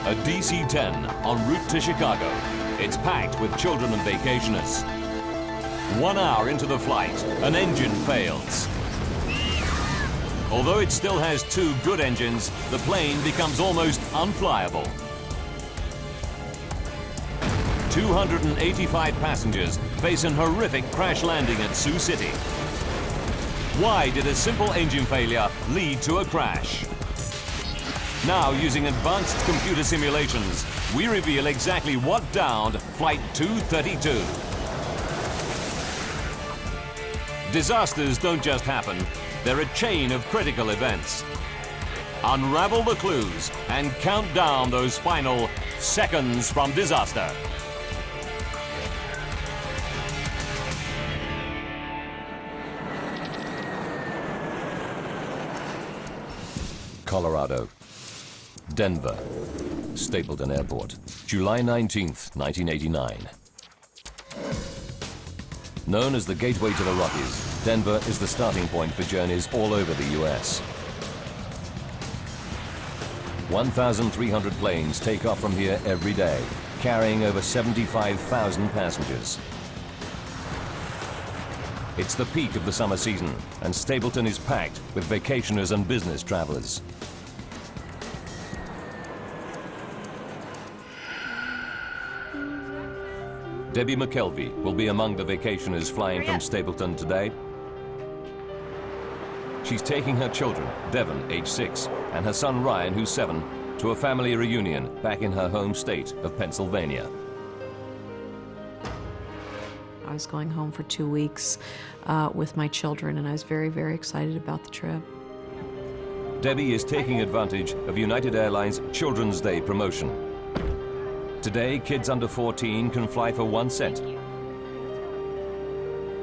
A DC-10 en route to Chicago. It's packed with children and vacationers. 1 hour into the flight, an engine fails. Although it still has 2 good engines, the plane becomes almost unflyable. 285 passengers face an horrific crash landing at Sioux City. Why did a simple engine failure lead to a crash? Now, using advanced computer simulations, we reveal exactly what downed Flight 232. Disasters don't just happen, they're a chain of critical events. Unravel the clues and count down those final seconds from disaster. Colorado, Denver, Stapleton Airport, July 19th, 1989. Known as the gateway to the Rockies, Denver is the starting point for journeys all over the U.S. 1,300 planes take off from here every day, carrying over 75,000 passengers. It's the peak of the summer season, and Stapleton is packed with vacationers and business travelers. Debbie McKelvey will be among the vacationers flying from Stapleton today. She's taking her children, Devon, age 6, and her son Ryan, who's 7, to a family reunion back in her home state of Pennsylvania. I was going home for 2 weeks with my children, and I was very, very excited about the trip. Debbie is taking advantage of United Airlines Children's Day promotion. Today, kids under 14 can fly for 1 cent,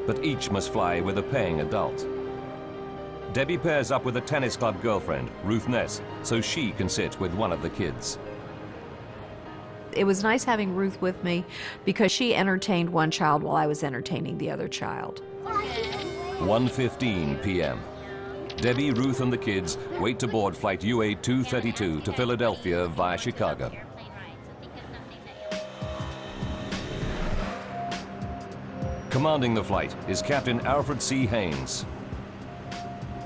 but each must fly with a paying adult. Debbie pairs up with a tennis club girlfriend, Ruth Ness, so she can sit with one of the kids. It was nice having Ruth with me because she entertained one child while I was entertaining the other child. 1:15 p.m. Debbie, Ruth, and the kids wait to board flight UA 232 to Philadelphia via Chicago. Commanding the flight is Captain Alfred C. Haynes.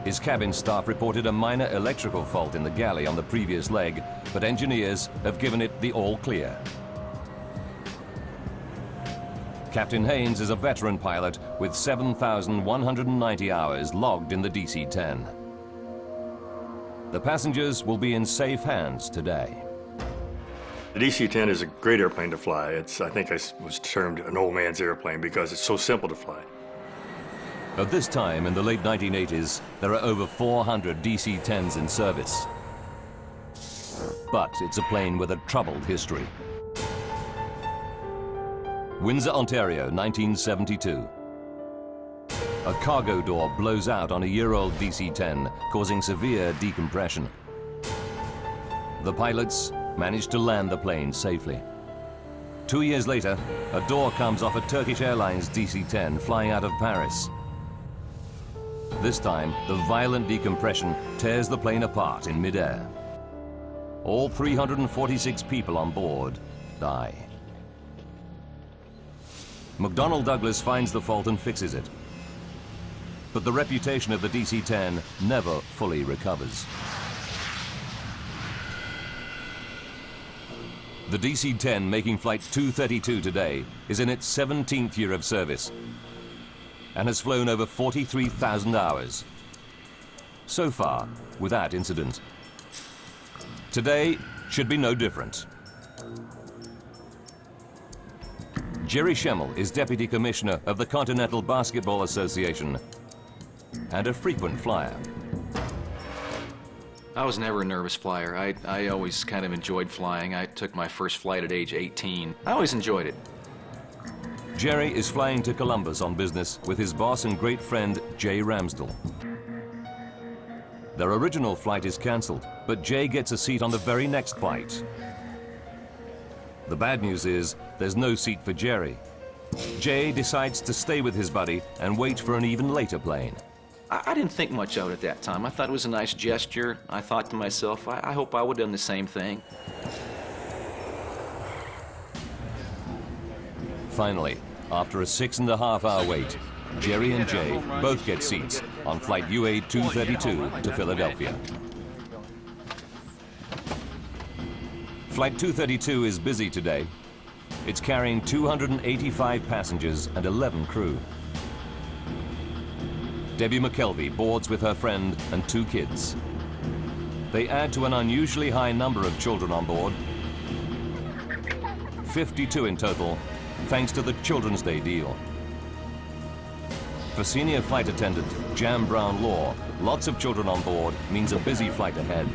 His cabin staff reported a minor electrical fault in the galley on the previous leg, but engineers have given it the all clear. Captain Haynes is a veteran pilot with 7,190 hours logged in the DC-10. The passengers will be in safe hands today. The DC-10 is a great airplane to fly. I think I was termed an old man's airplane because it's so simple to fly. At this time, in the late 1980s, there are over 400 DC-10s in service. But it's a plane with a troubled history. Windsor, Ontario, 1972. A cargo door blows out on a year-old DC-10, causing severe decompression. The pilots managed to land the plane safely. 2 years later, a door comes off a Turkish Airlines DC-10 flying out of Paris. This time, the violent decompression tears the plane apart in midair. All 346 people on board die. McDonnell Douglas finds the fault and fixes it. But the reputation of the DC-10 never fully recovers. The DC-10 making flight 232 today is in its 17th year of service and has flown over 43,000 hours. So far, without incident. Today should be no different. Jerry Schemmel is Deputy Commissioner of the Continental Basketball Association and a frequent flyer. I was never a nervous flyer. I always kind of enjoyed flying. I took my first flight at age 18. I always enjoyed it. Jerry is flying to Columbus on business with his boss and great friend, Jay Ramsdell. Their original flight is cancelled, but Jay gets a seat on the very next flight. The bad news is there's no seat for Jerry. Jay decides to stay with his buddy and wait for an even later plane. I didn't think much of it at that time. I thought it was a nice gesture. I thought to myself, I hope I would have done the same thing. finally, after a 6.5-hour wait, Jerry and Jay both get seats on flight UA-232 to Philadelphia. Flight 232 is busy today. It's carrying 285 passengers and 11 crew. Debbie McKelvey boards with her friend and 2 kids. They add to an unusually high number of children on board. 52 in total, thanks to the Children's Day deal. For senior flight attendant Jan Brown Law, lots of children on board means a busy flight ahead.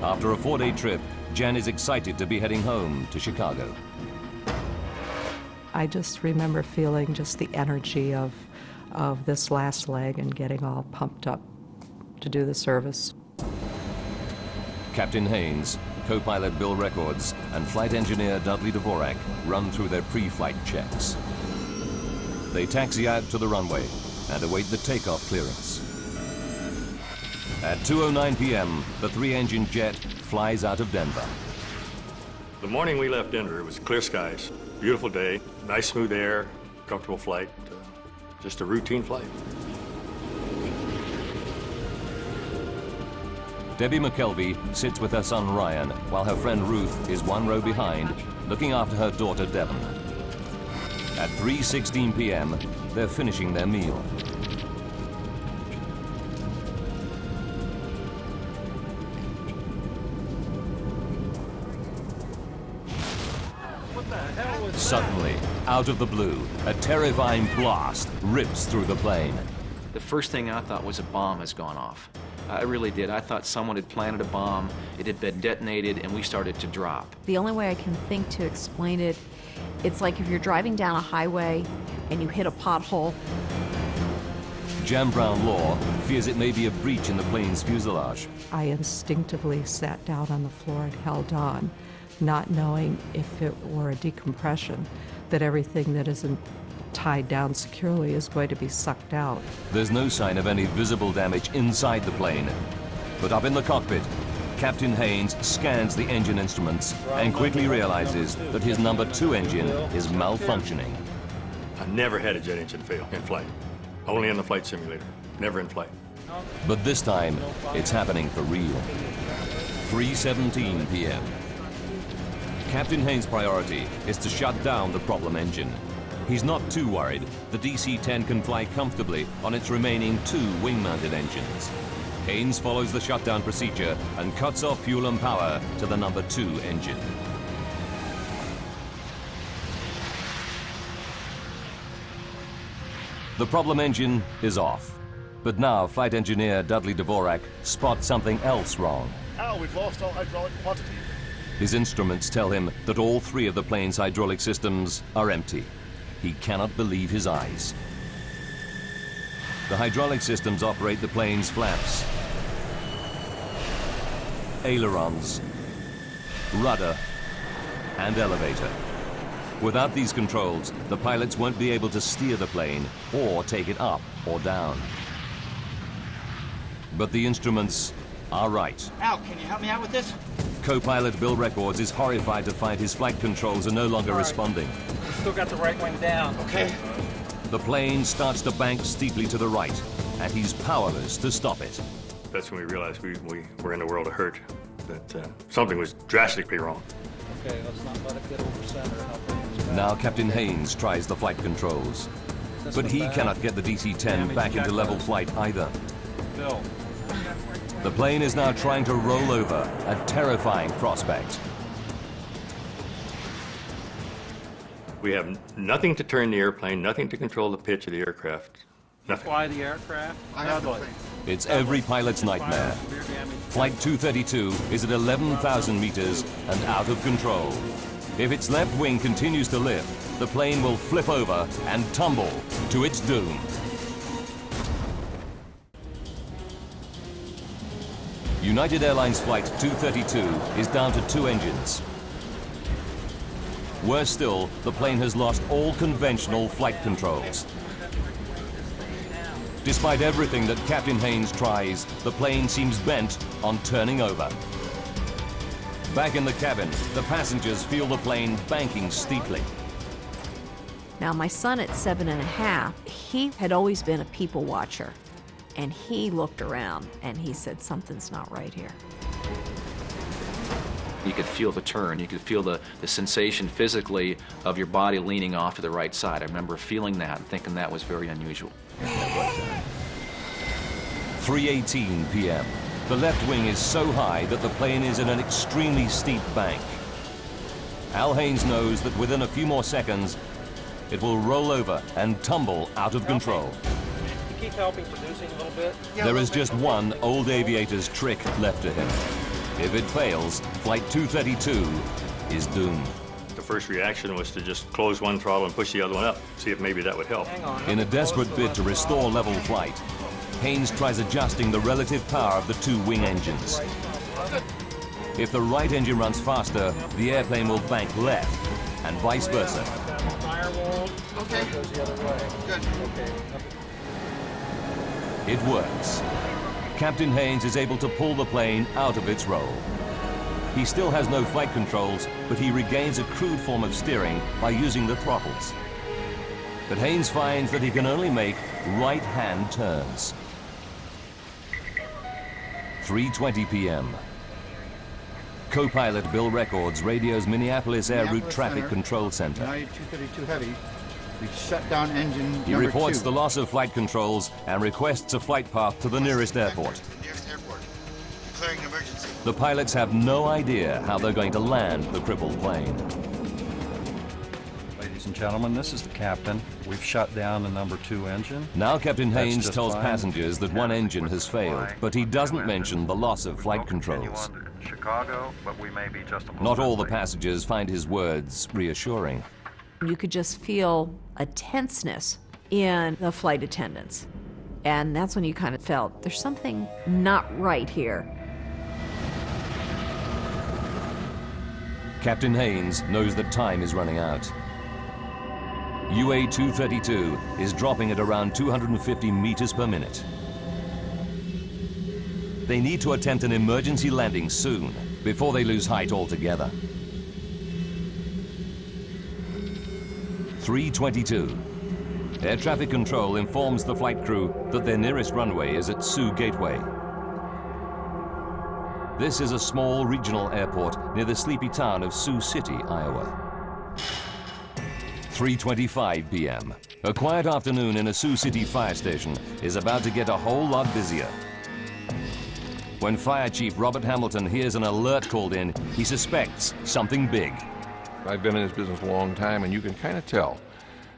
After a 4-day trip, Jan is excited to be heading home to Chicago. I just remember feeling just the energy of this last leg and getting all pumped up to do the service. Captain Haynes, co-pilot Bill Records, and flight engineer Dudley Dvorak run through their pre-flight checks. They taxi out to the runway and await the takeoff clearance. At 2:09 p.m., the 3-engine jet flies out of Denver. The morning we left Denver, it was clear skies, beautiful day, nice smooth air, comfortable flight, just a routine flight. Debbie McKelvey sits with her son Ryan, while her friend Ruth is 1 row behind, looking after her daughter Devon. At 3:16 p.m., they're finishing their meal. Suddenly, out of the blue, a terrifying blast rips through the plane. The first thing I thought was a bomb has gone off. I really did. I thought someone had planted a bomb, it had been detonated, and we started to drop. The only way I can think to explain it, it's like if you're driving down a highway and you hit a pothole. Jan Brown Law fears it may be a breach in the plane's fuselage. I instinctively sat down on the floor and held on, not knowing if it were a decompression, that everything that isn't tied down securely is going to be sucked out. There's no sign of any visible damage inside the plane. But up in the cockpit, Captain Haynes scans the engine instruments and quickly realizes that his number 2 engine is malfunctioning. I never had a jet engine fail in flight. Only in the flight simulator, never in flight. But this time, it's happening for real. 3:17 p.m. Captain Haynes' priority is to shut down the problem engine. He's not too worried. The DC-10 can fly comfortably on its remaining 2 wing-mounted engines. Haynes follows the shutdown procedure and cuts off fuel and power to the number 2 engine. The problem engine is off. But now flight engineer Dudley Dvorak spots something else wrong. Al, we've lost all hydraulic quantity. His instruments tell him that all 3 of the plane's hydraulic systems are empty. He cannot believe his eyes. The hydraulic systems operate the plane's flaps, ailerons, rudder, and elevator. Without these controls, the pilots won't be able to steer the plane or take it up or down. But the instruments are right. Al, can you help me out with this? Co-pilot Bill Records is horrified to find his flight controls are no longer responding. Still got the right wing down. Okay. The plane starts to bank steeply to the right, and he's powerless to stop it. That's when we realized we were in a world of hurt, that something was drastically wrong. Okay, let's not let it get over center. Now Captain Haynes tries the flight controls, but he cannot get the DC-10 back into level flight either. Bill. The plane is now trying to roll over, a terrifying prospect. We have nothing to turn the airplane, nothing to control the pitch of the aircraft, nothing. Fly the aircraft. I have nothing. It's every pilot's nightmare. Flight 232 is at 11,000 meters and out of control. If its left wing continues to lift, the plane will flip over and tumble to its doom. United Airlines Flight 232 is down to 2 engines. Worse still, the plane has lost all conventional flight controls. Despite everything that Captain Haynes tries, the plane seems bent on turning over. Back in the cabin, the passengers feel the plane banking steeply. Now, my son at 7½, he had always been a people watcher, and he looked around and he said, something's not right here. You could feel the turn. You could feel the sensation physically of your body leaning off to the right side. I remember feeling that and thinking that was very unusual. 3:18 p.m. The left wing is so high that the plane is in an extremely steep bank. Al Haynes knows that within a few more seconds, it will roll over and tumble out of control. You keep helping producing a little bit. There is just one old aviator's trick left to him. If it fails, Flight 232 is doomed. The first reaction was to just close one throttle and push the other one up, see if maybe that would help. Hang on. In a desperate bid to restore level flight, Haynes tries adjusting the relative power of the two wing engines. If the right engine runs faster, the airplane will bank left, and vice versa. Firewall. Okay. Goes the other way. Good. Okay. It works. Captain Haynes is able to pull the plane out of its roll. He still has no flight controls, but he regains a crude form of steering by using the throttles. But Haynes finds that he can only make right-hand turns. 3:20 p.m. Co-pilot Bill Records radios Minneapolis Air Route Traffic Control Center. United 232 Heavy. We've shut down engine He reports the loss of flight controls and requests a flight path to the nearest airport. Nearest airport. Declaring an emergency. The pilots have no idea how they're going to land the crippled plane. Ladies and gentlemen, this is the captain. We've shut down the number 2 engine. Now Captain That's Haynes just tells fine. passengers that one engine has failed, but he doesn't mention the loss of flight controls. Chicago, but we may be just a Not all the passengers find his words reassuring. You could just feel a tenseness in the flight attendants. And that's when you kind of felt there's something not right here. Captain Haynes knows that time is running out. UA 232 is dropping at around 250 meters per minute. They need to attempt an emergency landing soon, before they lose height altogether. 3:22. Air traffic control informs the flight crew that their nearest runway is at Sioux Gateway. This is a small regional airport near the sleepy town of Sioux City, Iowa. 3:25 p.m. A quiet afternoon in a Sioux City fire station is about to get a whole lot busier. When Fire Chief Robert Hamilton hears an alert called in, he suspects something big. I've been in this business a long time, and you can kind of tell.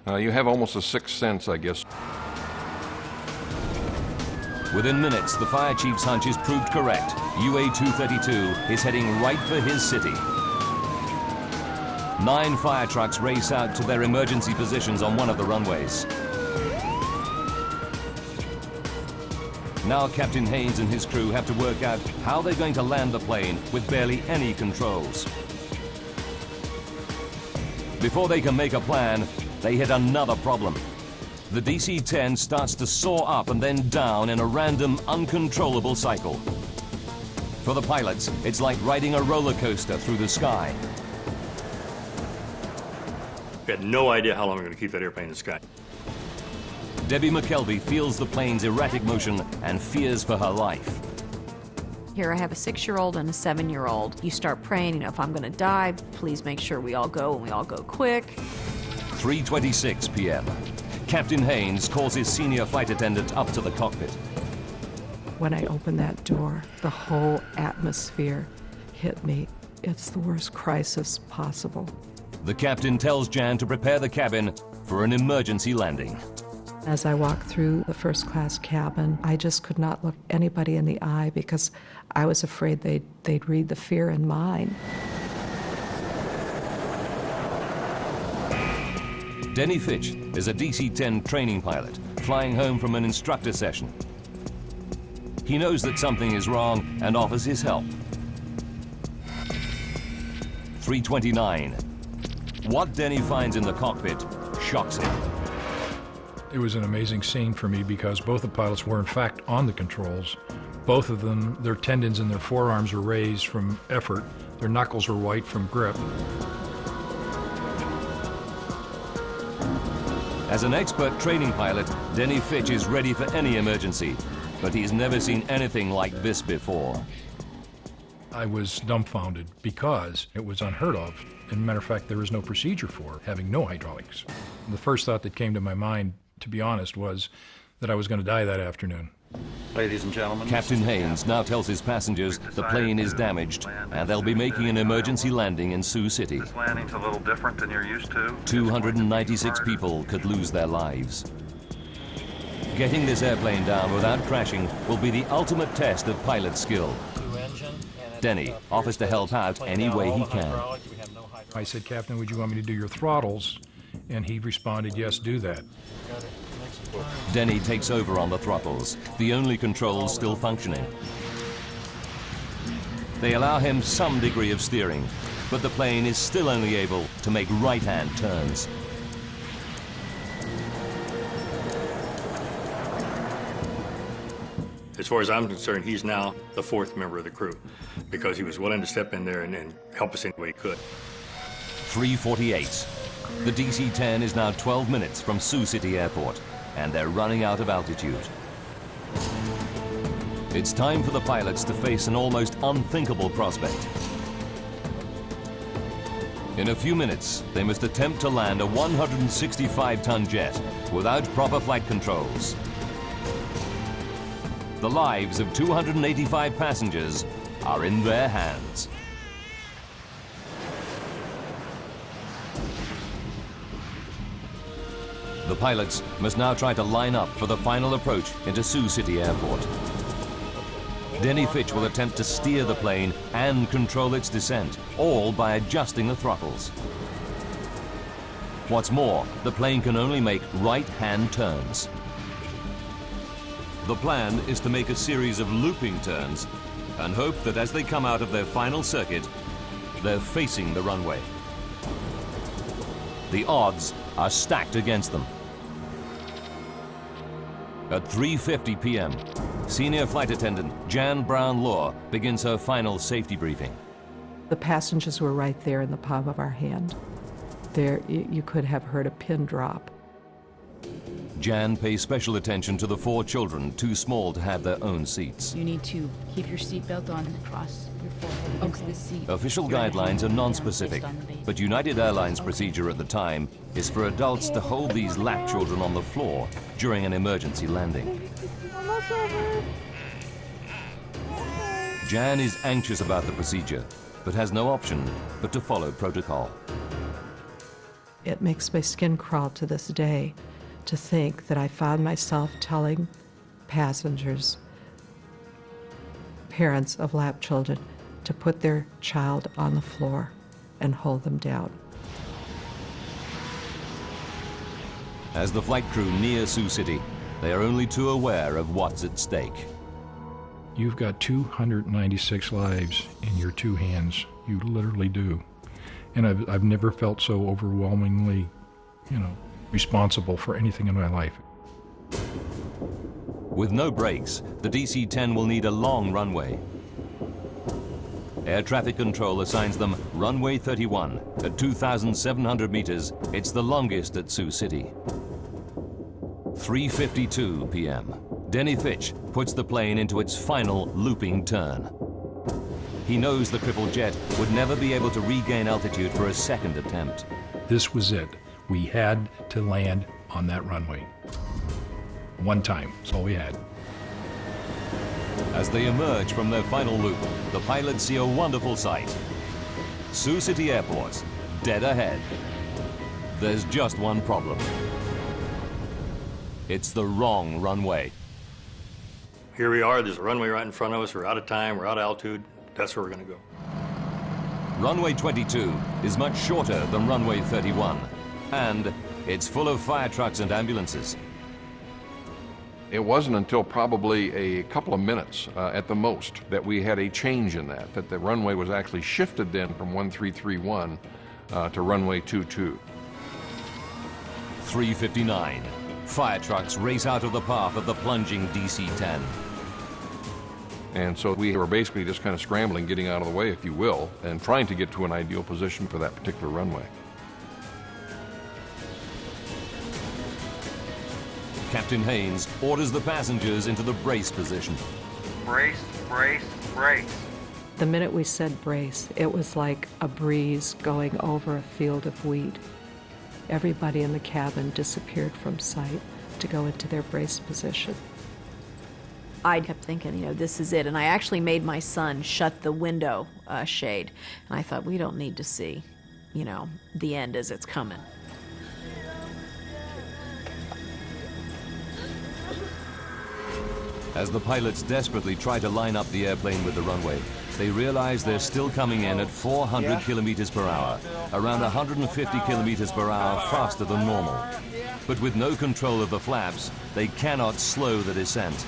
You have almost a sixth sense, I guess. Within minutes, the fire chief's hunch is proved correct. UA 232 is heading right for his city. 9 fire trucks race out to their emergency positions on one of the runways. Now Captain Haynes and his crew have to work out how they're going to land the plane with barely any controls. Before they can make a plan, they hit another problem. The DC-10 starts to soar up and then down in a random, uncontrollable cycle. For the pilots, it's like riding a roller coaster through the sky. We had no idea how long we were going to keep that airplane in the sky. Debbie McKelvey feels the plane's erratic motion and fears for her life. Here I have a 6-year-old and a 7-year-old. You start praying, if I'm going to die, please make sure we all go and we all go quick. 3:26 p.m. Captain Haynes calls his senior flight attendant up to the cockpit. When I opened that door, the whole atmosphere hit me. It's the worst crisis possible. The captain tells Jan to prepare the cabin for an emergency landing. As I walked through the first-class cabin, I just could not look anybody in the eye because I was afraid they'd read the fear in mine. Denny Fitch is a DC-10 training pilot flying home from an instructor session. He knows that something is wrong and offers his help. 3:29. What Denny finds in the cockpit shocks him. It was an amazing scene for me because both the pilots were in fact on the controls. Both of them, their tendons in their forearms were raised from effort Their knuckles were white from grip. As an expert training pilot, Denny Fitch is ready for any emergency, but he's never seen anything like this before. I was dumbfounded because it was unheard of. As a matter of fact, there was no procedure for having no hydraulics. The first thought that came to my mind, to be honest, was that I was going to die that afternoon. Ladies and gentlemen, Captain Haynes now tells his passengers the plane is damaged and they'll be making an emergency landing in Sioux City. This landing's a little different than you're used to. 296 people could lose their lives. Getting this airplane down without crashing will be the ultimate test of pilot skill. Denny offers to help out any way he can. I said, Captain, would you want me to do your throttles? And he responded, yes, do that. Denny takes over on the throttles, the only controls still functioning. They allow him some degree of steering, but the plane is still only able to make right-hand turns. As far as I'm concerned, he's now the fourth member of the crew because he was willing to step in there and help us any way he could. 3:48. The DC-10 is now 12 minutes from Sioux City Airport, and they're running out of altitude. It's time for the pilots to face an almost unthinkable prospect. In a few minutes, they must attempt to land a 165-ton jet without proper flight controls. The lives of 285 passengers are in their hands. The pilots must now try to line up for the final approach into Sioux City Airport. Denny Fitch will attempt to steer the plane and control its descent, all by adjusting the throttles. What's more, the plane can only make right-hand turns. The plan is to make a series of looping turns and hope that as they come out of their final circuit, they're facing the runway. The odds are stacked against them. At 3:50 p.m., Senior Flight Attendant Jan Brown-Law begins her final safety briefing. The passengers were right there in the palm of our hand. There, you could have heard a pin drop. Jan pays special attention to the 4 children too small to have their own seats. You need to keep your seatbelt on across your forehead against the seat. Official guidelines are non-specific, but United Airlines procedure at the time is for adults to hold these lap children on the floor during an emergency landing. Jan is anxious about the procedure, but has no option but to follow protocol. It makes my skin crawl to this day to think that I found myself telling passengers, parents of lap children, to put their child on the floor and hold them down. As the flight crew near Sioux City, they are only too aware of what's at stake. You've got 296 lives in your 2 hands. You literally do. And I've never felt so overwhelmingly, responsible for anything in my life. With no brakes, the DC-10 will need a long runway. Air traffic control assigns them runway 31 at 2,700 meters. It's the longest at Sioux City. 3:52 p.m. Denny Fitch puts the plane into its final looping turn. He knows the crippled jet would never be able to regain altitude for a second attempt. This was it. We had to land on that runway. One time, that's all we had. As they emerge from their final loop, the pilots see a wonderful sight. Sioux City Airport, dead ahead. There's just one problem. It's the wrong runway. Here we are, there's a runway right in front of us. We're out of time, we're out of altitude. That's where we're gonna go. Runway 22 is much shorter than runway 31, and it's full of fire trucks and ambulances. It wasn't until probably a couple of minutes at the most that we had a change in that the runway was actually shifted then from 1331 to runway 22. 3:59. Fire trucks race out of the path of the plunging DC-10. And so we were basically just kind of scrambling, getting out of the way, if you will, and trying to get to an ideal position for that particular runway. Captain Haynes orders the passengers into the brace position. Brace, brace, brace. The minute we said brace, it was like a breeze going over a field of wheat. Everybody in the cabin disappeared from sight to go into their brace position. I kept thinking, you know, this is it. And I actually made my son shut the window shade. And I thought, we don't need to see, you know, the end as it's coming. As the pilots desperately try to line up the airplane with the runway, they realize they're still coming in at 400 kilometers per hour, around 150 kilometers per hour faster than normal. But with no control of the flaps, they cannot slow the descent.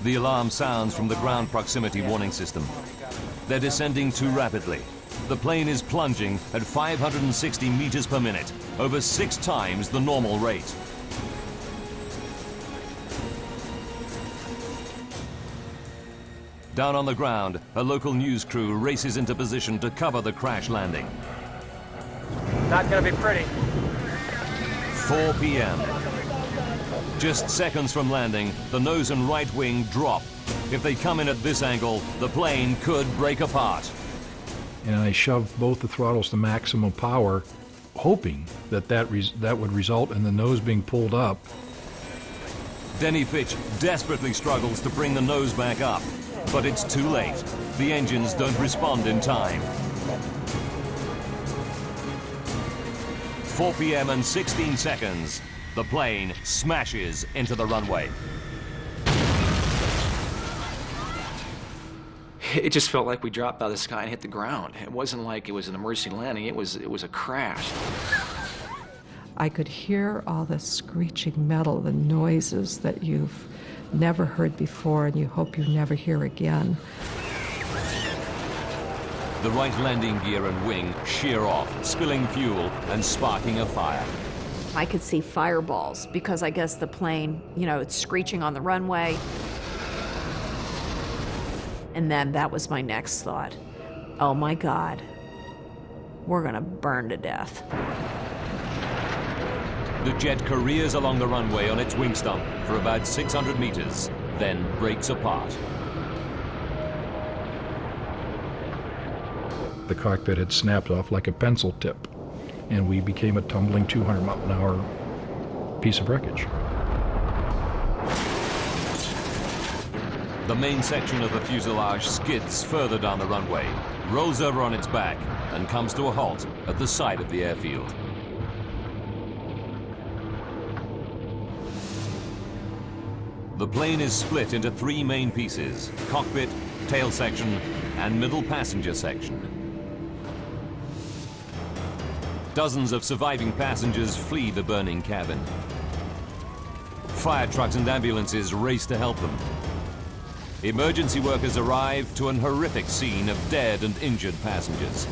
The alarm sounds from the ground proximity warning system. They're descending too rapidly. The plane is plunging at 560 meters per minute, over 6 times the normal rate. Down on the ground, a local news crew races into position to cover the crash landing. Not gonna be pretty. 4 p.m. Just seconds from landing, the nose and right wing drop. If they come in at this angle, the plane could break apart. And I shoved both the throttles to maximum power, hoping that that would result in the nose being pulled up. Denny Fitch desperately struggles to bring the nose back up, but it's too late. The engines don't respond in time. 4 p.m. and 16 seconds. The plane smashes into the runway. It just felt like we dropped out of the sky and hit the ground. It wasn't like it was an emergency landing, it was a crash. I could hear all the screeching metal, the noises that you've never heard before and you hope you never hear again. The right landing gear and wing shear off, spilling fuel and sparking a fire. I could see fireballs because I guess the plane, you know, it's screeching on the runway. And then that was my next thought. Oh my God, we're gonna burn to death. The jet careers along the runway on its wing stump for about 600 meters, then breaks apart. The cockpit had snapped off like a pencil tip, and we became a tumbling 200-mile-an-hour piece of wreckage. The main section of the fuselage skids further down the runway, rolls over on its back, and comes to a halt at the side of the airfield. The plane is split into 3 main pieces: cockpit, tail section, and middle passenger section. Dozens of surviving passengers flee the burning cabin. Fire trucks and ambulances race to help them. Emergency workers arrive to an horrific scene of dead and injured passengers.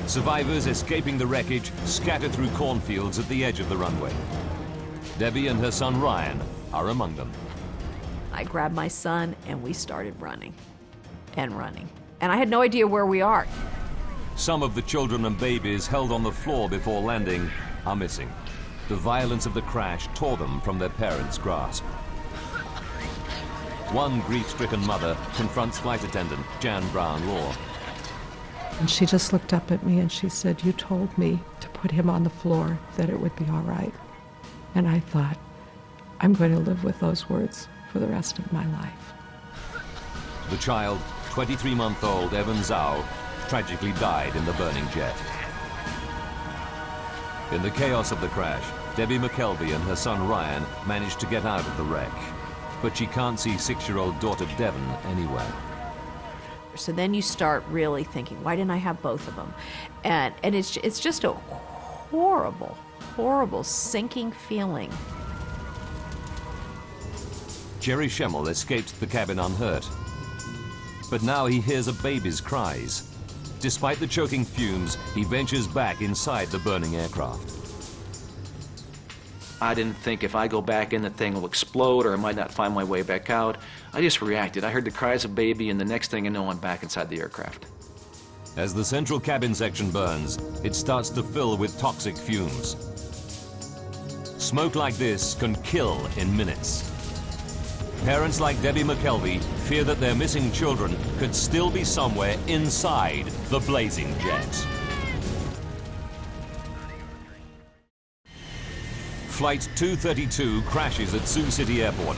Survivors escaping the wreckage scatter through cornfields at the edge of the runway. Debbie and her son Ryan are among them. I grabbed my son and we started running and running. And I had no idea where we are. Some of the children and babies held on the floor before landing are missing. The violence of the crash tore them from their parents' grasp. One grief-stricken mother confronts flight attendant Jan Brown-Law. And she just looked up at me and she said, "You told me to put him on the floor, that it would be all right." And I thought, I'm going to live with those words for the rest of my life. The child, 23-month-old Evan Zhao, tragically died in the burning jet. In the chaos of the crash, Debbie McKelvey and her son Ryan managed to get out of the wreck, but she can't see 6-year-old daughter Devon anywhere. So then you start really thinking, why didn't I have both of them? And it's just a horrible, horrible sinking feeling. Jerry Schemmel escaped the cabin unhurt, but now he hears a baby's cries. Despite the choking fumes, he ventures back inside the burning aircraft. I didn't think if I go back in, the thing will explode or I might not find my way back out. I just reacted. I heard the cries of baby, and the next thing I know, I'm back inside the aircraft. As the central cabin section burns, it starts to fill with toxic fumes. Smoke like this can kill in minutes. Parents like Debbie McKelvey fear that their missing children could still be somewhere inside the blazing jet. Flight 232 crashes at Sioux City Airport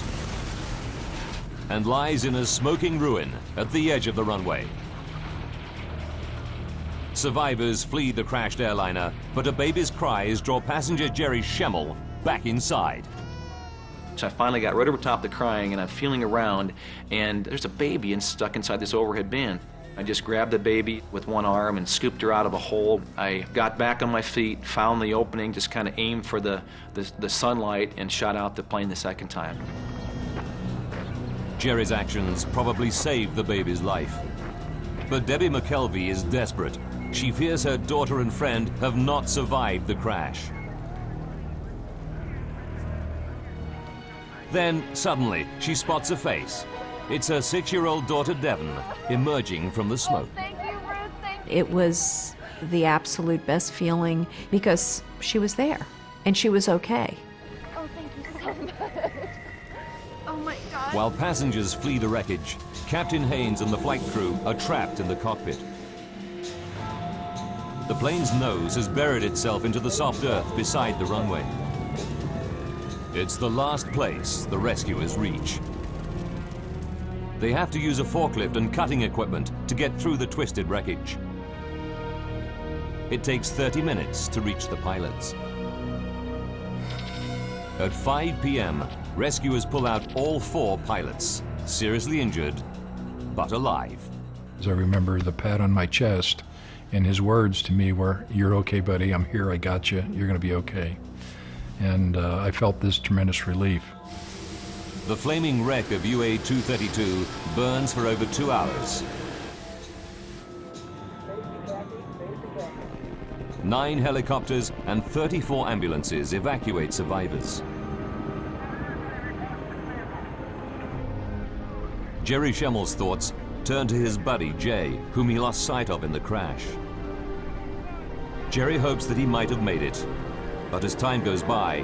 and lies in a smoking ruin at the edge of the runway. Survivors flee the crashed airliner, but a baby's cries draw passenger Jerry Schemmel back inside. So I finally got right over top the crying, and I'm feeling around, and there's a baby stuck inside this overhead bin. I just grabbed the baby with one arm and scooped her out of a hole. I got back on my feet, found the opening, just kind of aimed for the sunlight, and shot out the plane the second time. Jerry's actions probably saved the baby's life. But Debbie McKelvey is desperate. She fears her daughter and friend have not survived the crash. Then, suddenly, she spots a face. It's her 6-year-old daughter, Devon, emerging from the smoke. It was the absolute best feeling because she was there and she was okay. Oh, thank you so much. Oh my God. While passengers flee the wreckage, Captain Haynes and the flight crew are trapped in the cockpit. The plane's nose has buried itself into the soft earth beside the runway. It's the last place the rescuers reach. They have to use a forklift and cutting equipment to get through the twisted wreckage. It takes 30 minutes to reach the pilots. At 5 p.m., rescuers pull out all 4 pilots, seriously injured, but alive. As I remember the pat on my chest, and his words to me were, "You're okay, buddy, I'm here, I got you, you're gonna be okay." And I felt this tremendous relief. The flaming wreck of UA-232 burns for over 2 hours. 9 helicopters and 34 ambulances evacuate survivors. Jerry Schemmel's thoughts turn to his buddy, Jay, whom he lost sight of in the crash. Jerry hopes that he might have made it, but as time goes by,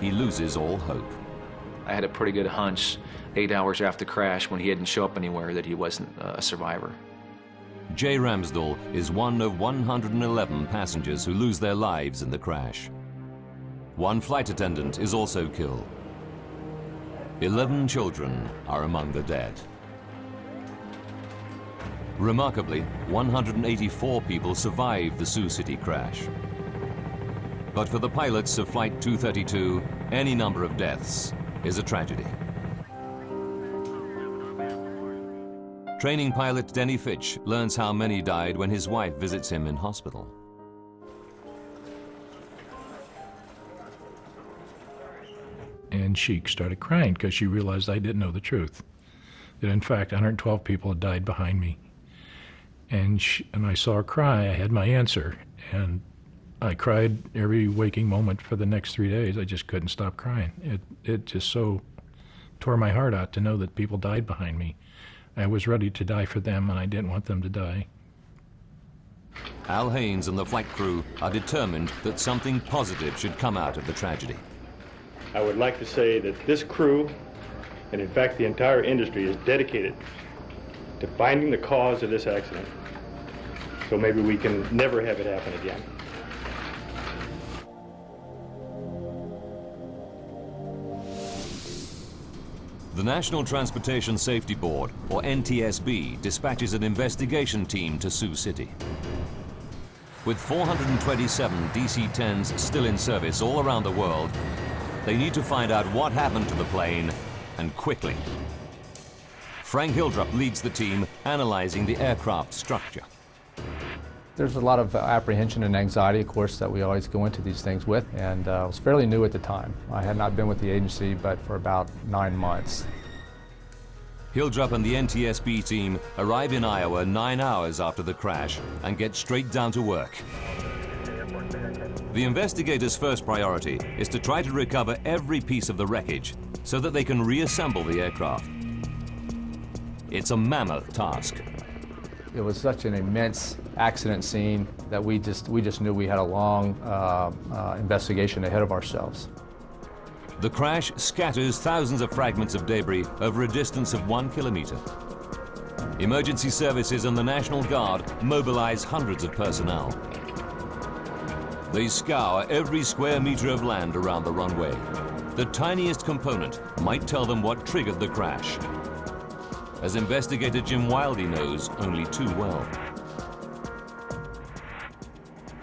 he loses all hope. I had a pretty good hunch 8 hours after the crash, when he didn't show up anywhere, that he wasn't a survivor. Jay Ramsdell is one of 111 passengers who lose their lives in the crash. 1 flight attendant is also killed. 11 children are among the dead. Remarkably, 184 people survived the Sioux City crash. But for the pilots of Flight 232, any number of deaths is a tragedy. Training pilot Denny Fitch learns how many died when his wife visits him in hospital. And she started crying because she realized I didn't know the truth. That in fact 112 people had died behind me. And I saw her cry. I had my answer. And I cried every waking moment for the next 3 days. I just couldn't stop crying. It just so tore my heart out to know that people died behind me. I was ready to die for them, and I didn't want them to die. Al Haynes and the flight crew are determined that something positive should come out of the tragedy. I would like to say that this crew, and in fact the entire industry, is dedicated to finding the cause of this accident, so maybe we can never have it happen again. The National Transportation Safety Board, or NTSB, dispatches an investigation team to Sioux City. With 427 DC-10s still in service all around the world, they need to find out what happened to the plane, and quickly. Frank Hildrup leads the team analyzing the aircraft structure. There's a lot of apprehension and anxiety, of course, that we always go into these things with, and I was fairly new at the time. I had not been with the agency but for about 9 months. Hildrup and the NTSB team arrive in Iowa 9 hours after the crash and get straight down to work. The investigators' first priority is to try to recover every piece of the wreckage so that they can reassemble the aircraft. It's a mammoth task. It was such an immense accident scene that we just knew we had a long investigation ahead of ourselves. The crash scatters thousands of fragments of debris over a distance of 1 kilometer. Emergency services and the National Guard mobilize hundreds of personnel. They scour every square meter of land around the runway. The tiniest component might tell them what triggered the crash, as investigator Jim Wildey knows only too well.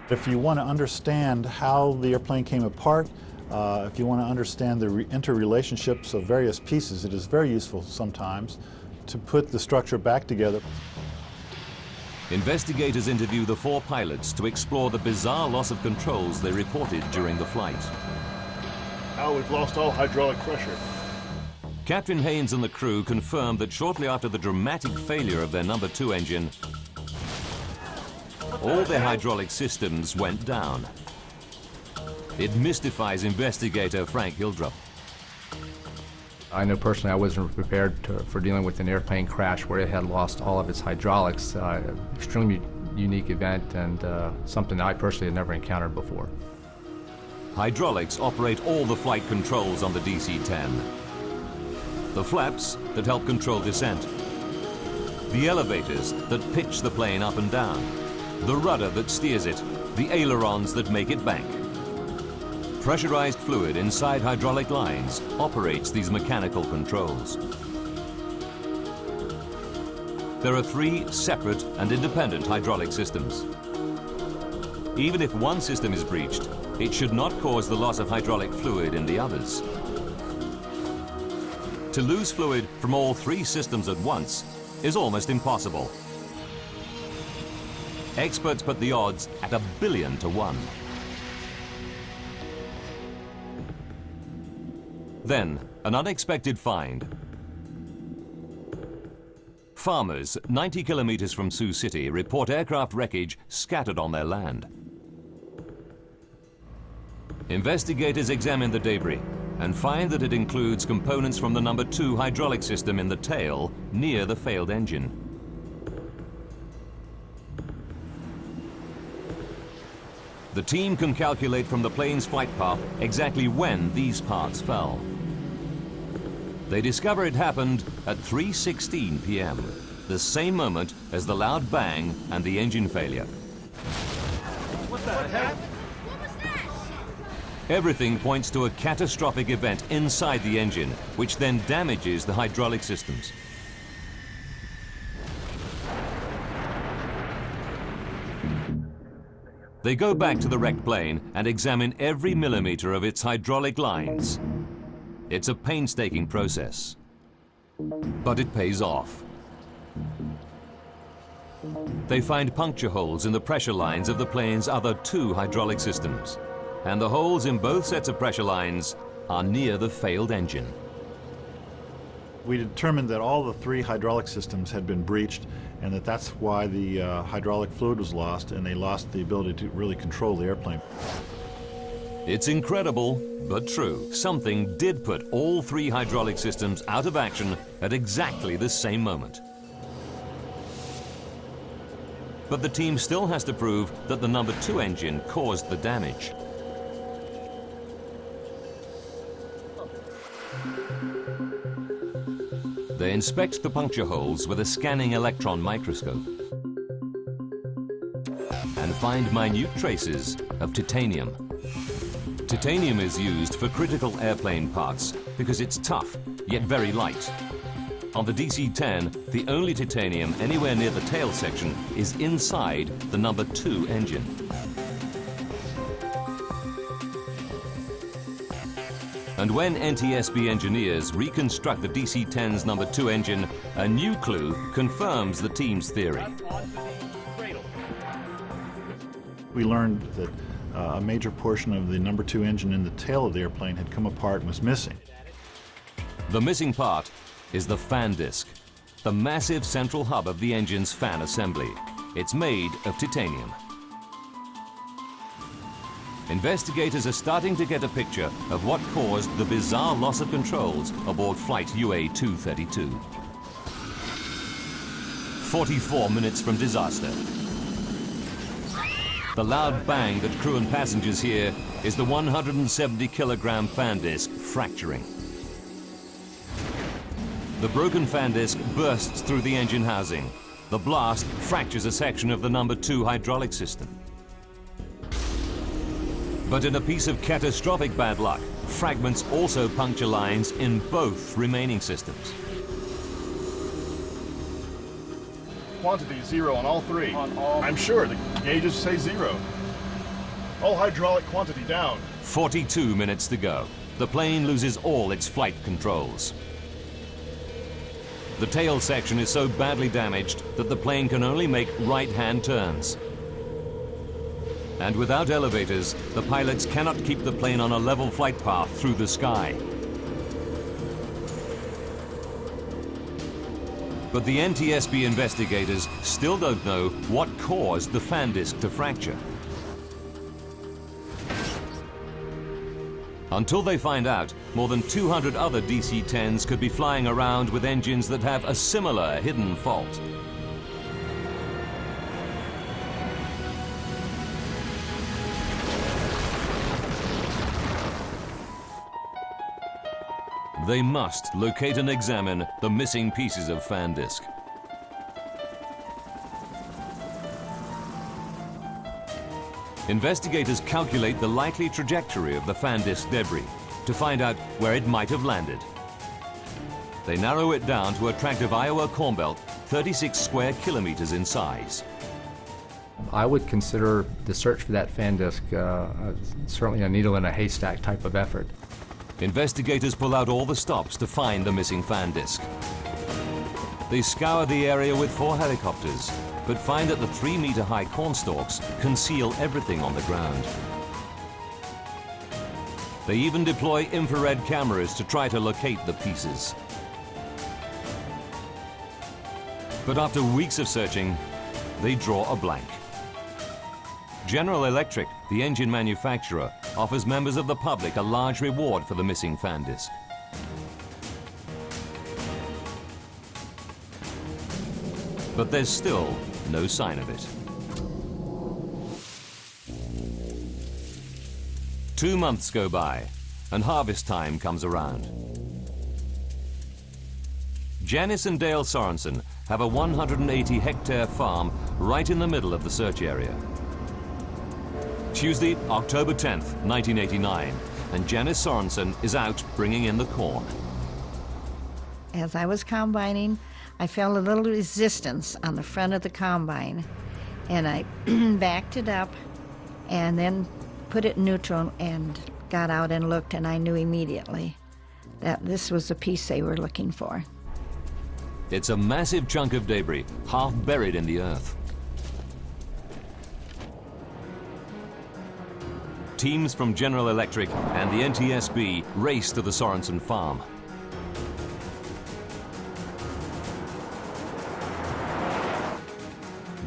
If you want to understand how the airplane came apart, if you want to understand the interrelationships of various pieces, it is very useful sometimes to put the structure back together. Investigators interview the 4 pilots to explore the bizarre loss of controls they reported during the flight. Now we've lost all hydraulic pressure. Captain Haynes and the crew confirmed that shortly after the dramatic failure of their number 2 engine, all their hydraulic systems went down. It mystifies investigator Frank Hildrup. I know personally I wasn't prepared for dealing with an airplane crash where it had lost all of its hydraulics. Extremely unique event and something I personally had never encountered before. Hydraulics operate all the flight controls on the DC-10. The flaps that help control descent. The elevators that pitch the plane up and down. The rudder that steers it. The ailerons that make it bank. Pressurized fluid inside hydraulic lines operates these mechanical controls. There are 3 separate and independent hydraulic systems. Even if one system is breached, it should not cause the loss of hydraulic fluid in the others. To lose fluid from all 3 systems at once is almost impossible. Experts put the odds at 1 billion to 1. Then, an unexpected find. Farmers 90 kilometers from Sioux City report aircraft wreckage scattered on their land. Investigators examine the debris and find that it includes components from the number 2 hydraulic system in the tail near the failed engine. The team can calculate from the plane's flight path exactly when these parts fell. They discover it happened at 3:16 p.m., the same moment as the loud bang and the engine failure. What the heck? Everything points to a catastrophic event inside the engine, which then damages the hydraulic systems. They go back to the wrecked plane and examine every millimeter of its hydraulic lines. It's a painstaking process, but it pays off. They find puncture holes in the pressure lines of the plane's other 2 hydraulic systems, and the holes in both sets of pressure lines are near the failed engine. We determined that all the 3 hydraulic systems had been breached, and that's why the hydraulic fluid was lost, and they lost the ability to really control the airplane. It's incredible, but true. Something did put all 3 hydraulic systems out of action at exactly the same moment. But the team still has to prove that the number 2 engine caused the damage. They inspect the puncture holes with a scanning electron microscope and find minute traces of titanium. Titanium is used for critical airplane parts because it's tough, yet very light. On the DC-10, the only titanium anywhere near the tail section is inside the number 2 engine. And when NTSB engineers reconstruct the DC-10's number 2 engine, a new clue confirms the team's theory. We learned that a major portion of the number 2 engine in the tail of the airplane had come apart and was missing. The missing part is the fan disc, the massive central hub of the engine's fan assembly. It's made of titanium. Investigators are starting to get a picture of what caused the bizarre loss of controls aboard flight UA-232. 44 minutes from disaster. The loud bang that crew and passengers hear is the 170-kilogram fan disc fracturing. The broken fan disc bursts through the engine housing. The blast fractures a section of the number 2 hydraulic system. But in a piece of catastrophic bad luck, fragments also puncture lines in both remaining systems. Quantity 0 on all 3. On all. I'm sure the gauges say 0. All hydraulic quantity down. 42 minutes to go. The plane loses all its flight controls. The tail section is so badly damaged that the plane can only make right-hand turns. And without elevators, the pilots cannot keep the plane on a level flight path through the sky. But the NTSB investigators still don't know what caused the fan disc to fracture. Until they find out, more than 200 other DC-10s could be flying around with engines that have a similar hidden fault. They must locate and examine the missing pieces of fan disc. Investigators calculate the likely trajectory of the fan disc debris to find out where it might have landed. They narrow it down to a tract of Iowa corn belt 36 square kilometers in size. I would consider the search for that fan disc certainly a needle in a haystack type of effort. Investigators pull out all the stops to find the missing fan disc. They scour the area with 4 helicopters, but find that the 3-meter-high corn stalks conceal everything on the ground. They even deploy infrared cameras to try to locate the pieces. But after weeks of searching, they draw a blank. General Electric, the engine manufacturer, offers members of the public a large reward for the missing fan disc. But there's still no sign of it. 2 months go by, and harvest time comes around. Janice and Dale Sorensen have a 180-hectare farm right in the middle of the search area. Tuesday, October 10th, 1989, and Janice Sorensen is out bringing in the corn. As I was combining, I felt a little resistance on the front of the combine, and I backed it up and then put it in neutral and got out and looked, and I knew immediately that this was the piece they were looking for. It's a massive chunk of debris, half buried in the earth. Teams from General Electric and the NTSB race to the Sorensen farm.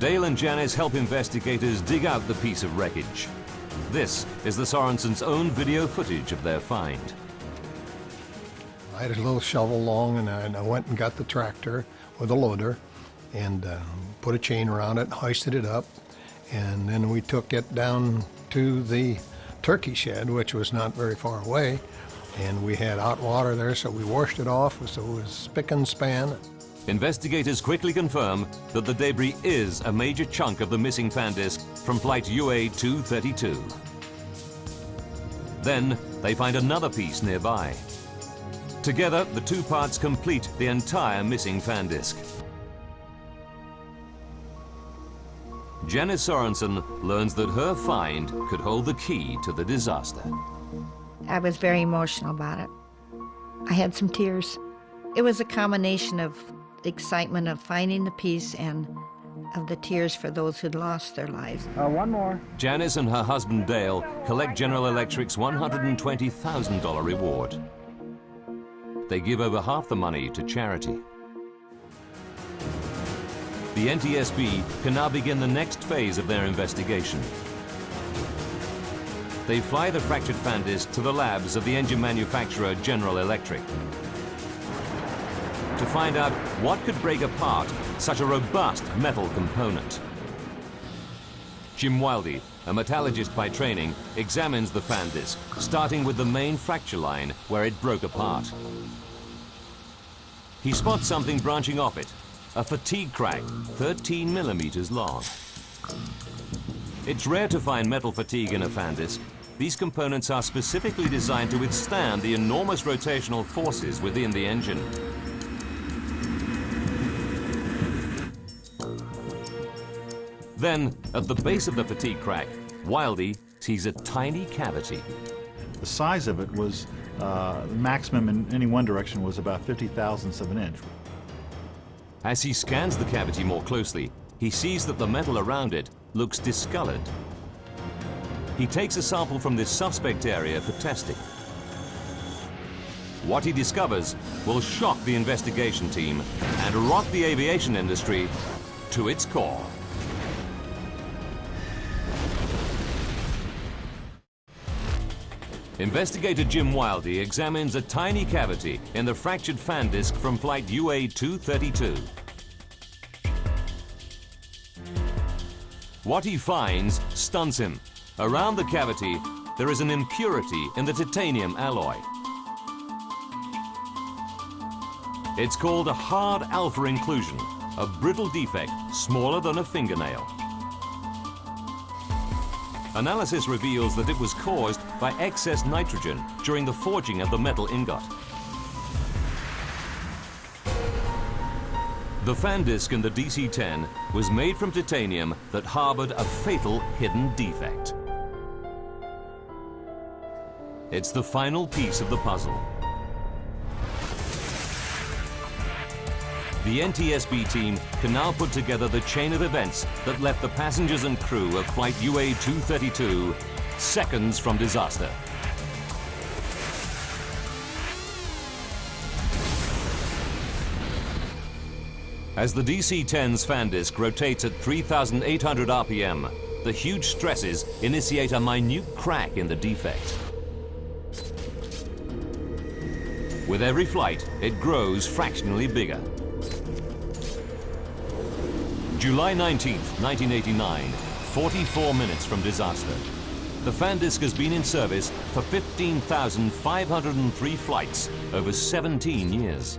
Dale and Janice help investigators dig out the piece of wreckage. This is the Sorensens' own video footage of their find. I had a little shovel long, and I went and got the tractor with a loader and put a chain around it, hoisted it up, and then we took it down to the turkey shed, which was not very far away, and we had hot water there, so we washed it off, so it was spick and span. Investigators quickly confirm that the debris is a major chunk of the missing fan disc from flight UA-232. Then they find another piece nearby. Together, the 2 parts complete the entire missing fan disc. Janice Sorensen learns that her find could hold the key to the disaster. I was very emotional about it. I had some tears. It was a combination of the excitement of finding the piece and of the tears for those who'd lost their lives. One more. Janice and her husband Dale collect General Electric's $120,000 reward. They give over half the money to charity. the NTSB can now begin the next phase of their investigation. They fly the fractured fan disc to the labs of the engine manufacturer General Electric to find out what could break apart such a robust metal component. Jim Wildy, a metallurgist by training, examines the fan disc, starting with the main fracture line where it broke apart. He spots something branching off it, a fatigue crack 13 millimeters long. It's rare to find metal fatigue in a fan disc. These components are specifically designed to withstand the enormous rotational forces within the engine. Then, at the base of the fatigue crack, Wildy sees a tiny cavity. The size of it was, the maximum in any one direction was about 50 thousandths of an inch. As he scans the cavity more closely, he sees that the metal around it looks discolored. He takes a sample from this suspect area for testing. What he discovers will shock the investigation team and rock the aviation industry to its core. Investigator Jim Wildy examines a tiny cavity in the fractured fan disc from flight UA-232. What he finds stuns him. Around the cavity, there is an impurity in the titanium alloy. It's called a hard alpha inclusion, a brittle defect smaller than a fingernail. Analysis reveals that it was caused by excess nitrogen during the forging of the metal ingot. The fan disc in the DC-10 was made from titanium that harbored a fatal hidden defect. It's the final piece of the puzzle. The NTSB team can now put together the chain of events that left the passengers and crew of flight UA-232 seconds from disaster. As the DC-10's fan disc rotates at 3,800 RPM, the huge stresses initiate a minute crack in the defect. With every flight, it grows fractionally bigger. July 19th, 1989, 44 minutes from disaster. The fan disc has been in service for 15,503 flights over 17 years.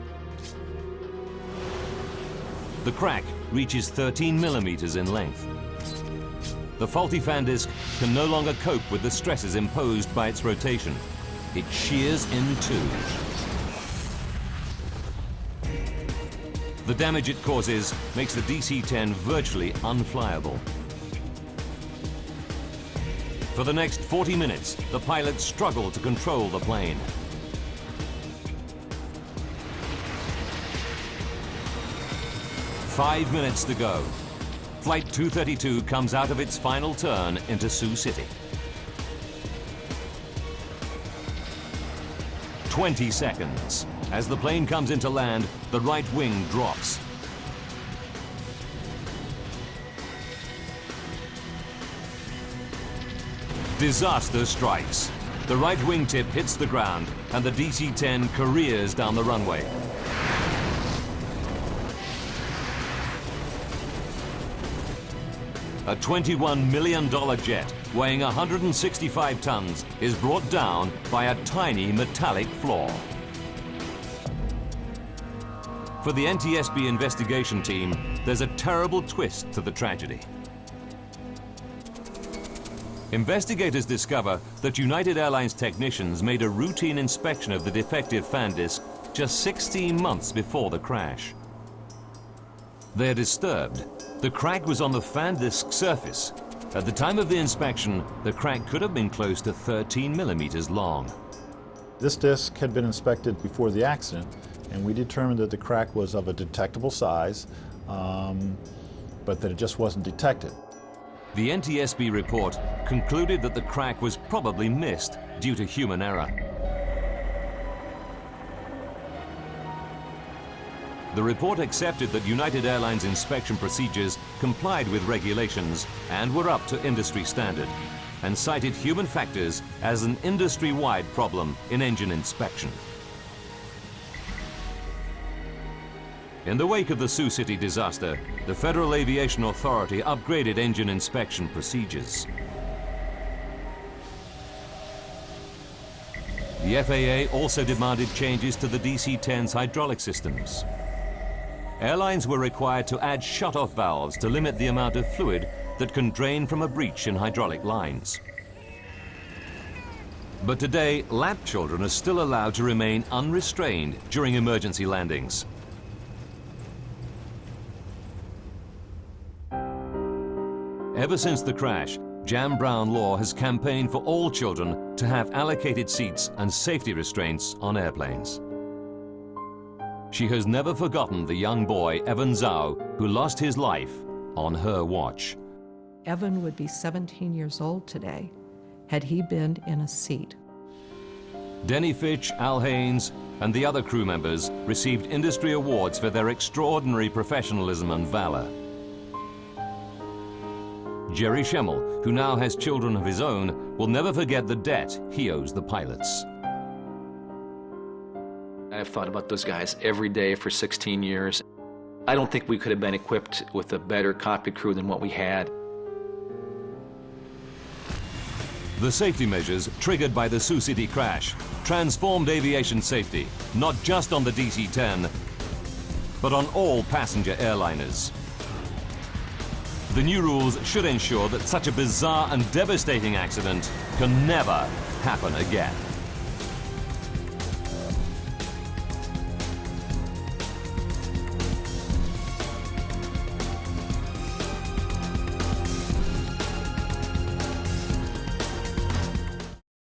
The crack reaches 13 millimeters in length. The faulty fan disc can no longer cope with the stresses imposed by its rotation. It shears in two. The damage it causes makes the DC-10 virtually unflyable. For the next 40 minutes, the pilots struggle to control the plane. "5 minutes to go. Flight 232 comes out of its final turn into Sioux City. 20 seconds. As the plane comes into land, the right wing drops. Disaster strikes. The right wingtip hits the ground and the DC-10 careers down the runway. A $21 million jet weighing 165 tons is brought down by a tiny metallic flaw. For the NTSB investigation team, there's a terrible twist to the tragedy. Investigators discover that United Airlines technicians made a routine inspection of the defective fan disc just 16 months before the crash. They're disturbed. The crack was on the fan disc surface. At the time of the inspection, the crack could have been close to 13 millimeters long. This disc had been inspected before the accident, and we determined that the crack was of a detectable size, but that it just wasn't detected. The NTSB report concluded that the crack was probably missed due to human error. The report accepted that United Airlines inspection procedures complied with regulations and were up to industry standard, and cited human factors as an industry-wide problem in engine inspection. In the wake of the Sioux City disaster, the Federal Aviation Authority upgraded engine inspection procedures. The FAA also demanded changes to the DC-10's hydraulic systems. Airlines were required to add shut-off valves to limit the amount of fluid that can drain from a breach in hydraulic lines. But today, lap children are still allowed to remain unrestrained during emergency landings. Ever since the crash, Jan Brown Law has campaigned for all children to have allocated seats and safety restraints on airplanes. She has never forgotten the young boy, Evan Zhao, who lost his life on her watch. Evan would be 17 years old today had he been in a seat. Denny Fitch, Al Haynes, and the other crew members received industry awards for their extraordinary professionalism and valor. Jerry Schemmel, who now has children of his own, will never forget the debt he owes the pilots. I've thought about those guys every day for 16 years. I don't think we could have been equipped with a better cockpit crew than what we had. The safety measures triggered by the Sioux City crash transformed aviation safety, not just on the DC-10, but on all passenger airliners. The new rules should ensure that such a bizarre and devastating accident can never happen again.